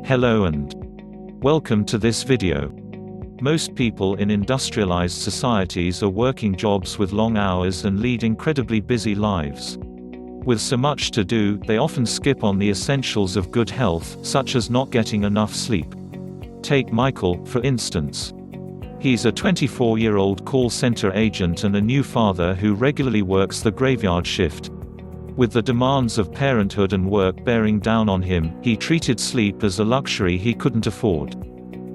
Hello and welcome to this video. Most people in industrialized societies are working jobs with long hours and lead incredibly busy lives. With so much to do, they often skip on the essentials of good health, such as not getting enough sleep. Take Michael, for instance. He's a 24-year-old call center agent and a new father who regularly works the graveyard shift. With the demands of parenthood and work bearing down on him, he treated sleep as a luxury he couldn't afford.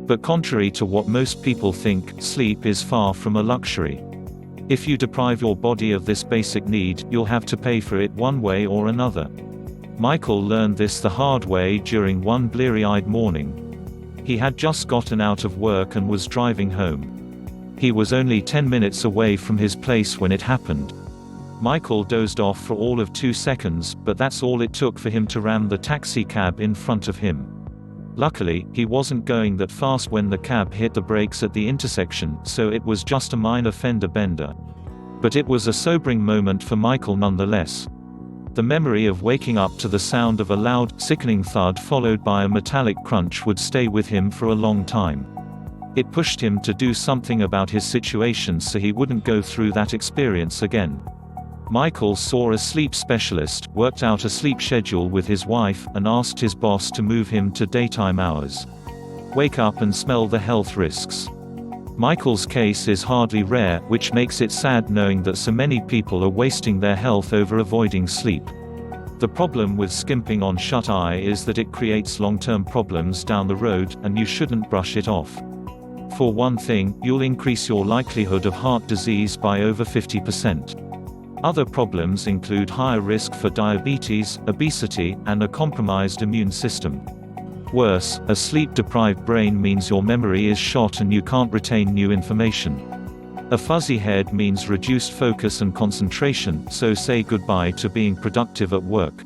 But contrary to what most people think, sleep is far from a luxury. If you deprive your body of this basic need, you'll have to pay for it one way or another. Michael learned this the hard way during one bleary-eyed morning. He had just gotten out of work and was driving home. He was only 10 minutes away from his place when it happened. Michael dozed off for all of 2 seconds, but that's all it took for him to ram the taxi cab in front of him. Luckily, he wasn't going that fast when the cab hit the brakes at the intersection, so it was just a minor fender bender. But it was a sobering moment for Michael nonetheless. The memory of waking up to the sound of a loud, sickening thud followed by a metallic crunch would stay with him for a long time. It pushed him to do something about his situation so he wouldn't go through that experience again. Michael saw a sleep specialist, worked out a sleep schedule with his wife, and asked his boss to move him to daytime hours. Wake up and smell the health risks. Michael's case is hardly rare, which makes it sad knowing that so many people are wasting their health over avoiding sleep. The problem with skimping on shut-eye is that it creates long-term problems down the road, and you shouldn't brush it off. For one thing, you'll increase your likelihood of heart disease by over 50%. Other problems include higher risk for diabetes, obesity, and a compromised immune system. Worse, a sleep-deprived brain means your memory is shot and you can't retain new information. A fuzzy head means reduced focus and concentration, so say goodbye to being productive at work.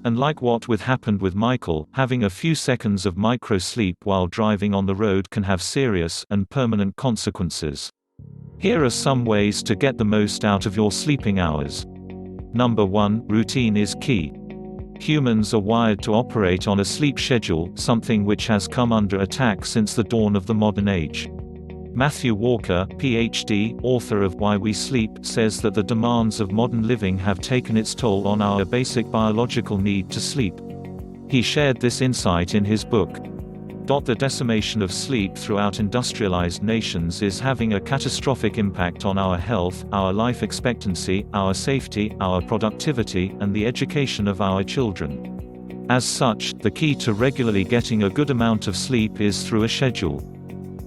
And like what happened with Michael, having a few seconds of micro-sleep while driving on the road can have serious and permanent consequences. Here are some ways to get the most out of your sleeping hours. Number 1, routine is key. Humans are wired to operate on a sleep schedule, something which has come under attack since the dawn of the modern age. Matthew Walker, Ph.D., author of Why We Sleep, says that the demands of modern living have taken its toll on our basic biological need to sleep. He shared this insight in his book. The decimation of sleep throughout industrialized nations is having a catastrophic impact on our health, our life expectancy, our safety, our productivity, and the education of our children. As such, the key to regularly getting a good amount of sleep is through a schedule.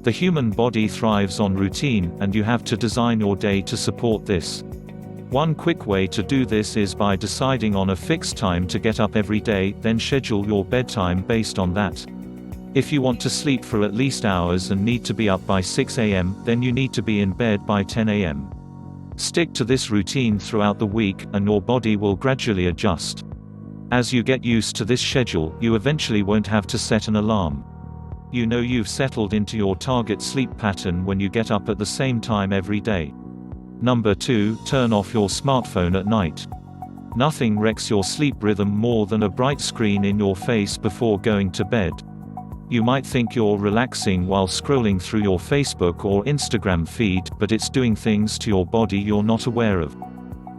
The human body thrives on routine, and you have to design your day to support this. One quick way to do this is by deciding on a fixed time to get up every day, then schedule your bedtime based on that. If you want to sleep for at least hours and need to be up by 6 a.m., then you need to be in bed by 10 a.m. Stick to this routine throughout the week, and your body will gradually adjust. As you get used to this schedule, you eventually won't have to set an alarm. You know you've settled into your target sleep pattern when you get up at the same time every day. Number 2, turn off your smartphone at night. Nothing wrecks your sleep rhythm more than a bright screen in your face before going to bed. You might think you're relaxing while scrolling through your Facebook or Instagram feed, but it's doing things to your body you're not aware of.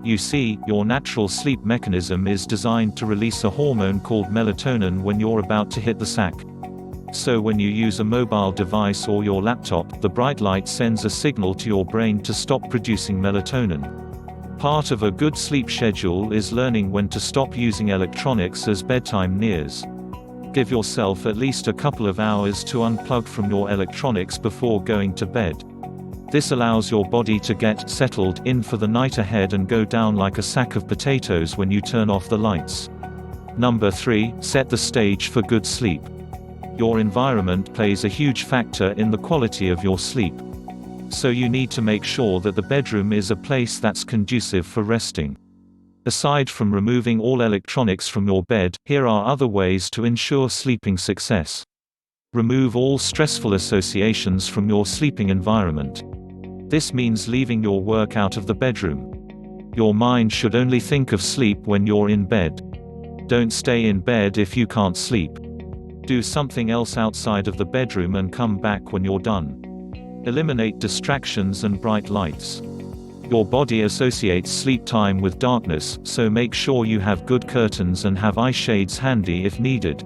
You see, your natural sleep mechanism is designed to release a hormone called melatonin when you're about to hit the sack. So when you use a mobile device or your laptop, the bright light sends a signal to your brain to stop producing melatonin. Part of a good sleep schedule is learning when to stop using electronics as bedtime nears. Give yourself at least a couple of hours to unplug from your electronics before going to bed. This allows your body to get settled in for the night ahead and go down like a sack of potatoes when you turn off the lights. Number 3, set the stage for good sleep. Your environment plays a huge factor in the quality of your sleep. So you need to make sure that the bedroom is a place that's conducive for resting. Aside from removing all electronics from your bed, here are other ways to ensure sleeping success. Remove all stressful associations from your sleeping environment. This means leaving your work out of the bedroom. Your mind should only think of sleep when you're in bed. Don't stay in bed if you can't sleep. Do something else outside of the bedroom and come back when you're done. Eliminate distractions and bright lights. Your body associates sleep time with darkness, so make sure you have good curtains and have eye shades handy if needed.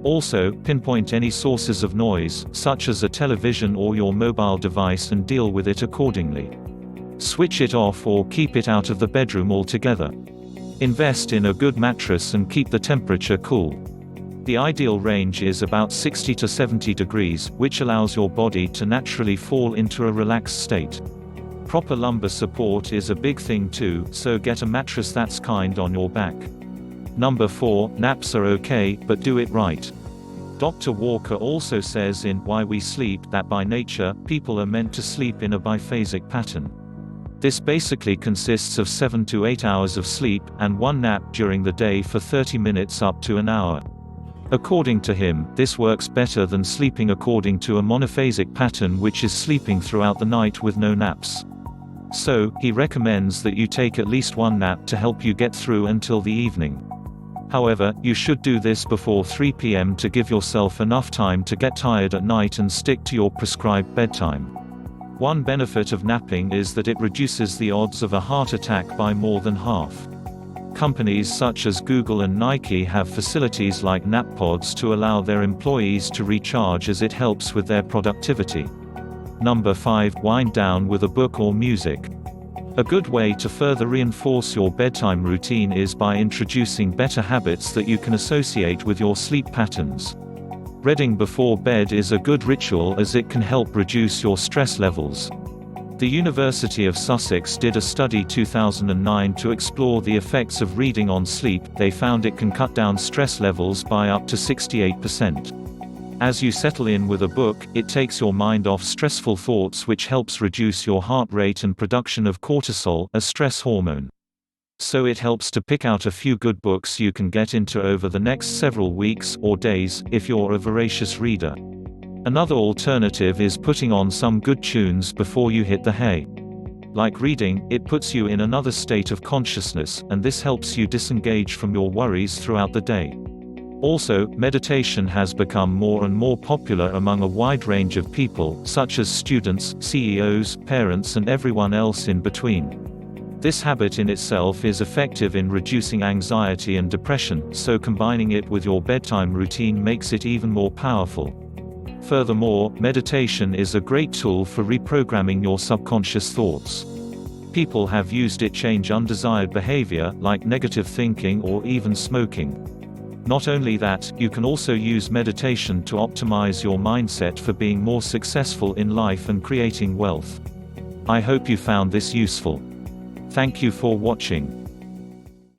Also, pinpoint any sources of noise, such as a television or your mobile device, and deal with it accordingly. Switch it off or keep it out of the bedroom altogether. Invest in a good mattress and keep the temperature cool. The ideal range is about 60 to 70 degrees, which allows your body to naturally fall into a relaxed state. Proper lumbar support is a big thing too, so get a mattress that's kind on your back. Number 4, naps are okay, but do it right. Dr. Walker also says in Why We Sleep that by nature, people are meant to sleep in a biphasic pattern. This basically consists of 7 to 8 hours of sleep, and one nap during the day for 30 minutes up to an hour. According to him, this works better than sleeping according to a monophasic pattern, which is sleeping throughout the night with no naps. So, he recommends that you take at least one nap to help you get through until the evening. However, you should do this before 3 p.m. to give yourself enough time to get tired at night and stick to your prescribed bedtime. One benefit of napping is that it reduces the odds of a heart attack by more than half. Companies such as Google and Nike have facilities like nap pods to allow their employees to recharge, as it helps with their productivity. Number 5, wind down with a book or music. A good way to further reinforce your bedtime routine is by introducing better habits that you can associate with your sleep patterns. Reading before bed is a good ritual, as it can help reduce your stress levels. The University of Sussex did a study 2009 to explore the effects of reading on sleep. They found it can cut down stress levels by up to 68%. As you settle in with a book, it takes your mind off stressful thoughts, which helps reduce your heart rate and production of cortisol, a stress hormone. So it helps to pick out a few good books you can get into over the next several weeks or days, if you're a voracious reader. Another alternative is putting on some good tunes before you hit the hay. Like reading, it puts you in another state of consciousness, and this helps you disengage from your worries throughout the day. Also, meditation has become more and more popular among a wide range of people, such as students, CEOs, parents, and everyone else in between. This habit in itself is effective in reducing anxiety and depression, so combining it with your bedtime routine makes it even more powerful. Furthermore, meditation is a great tool for reprogramming your subconscious thoughts. People have used it to change undesired behavior, like negative thinking or even smoking. Not only that, you can also use meditation to optimize your mindset for being more successful in life and creating wealth. I hope you found this useful. Thank you for watching.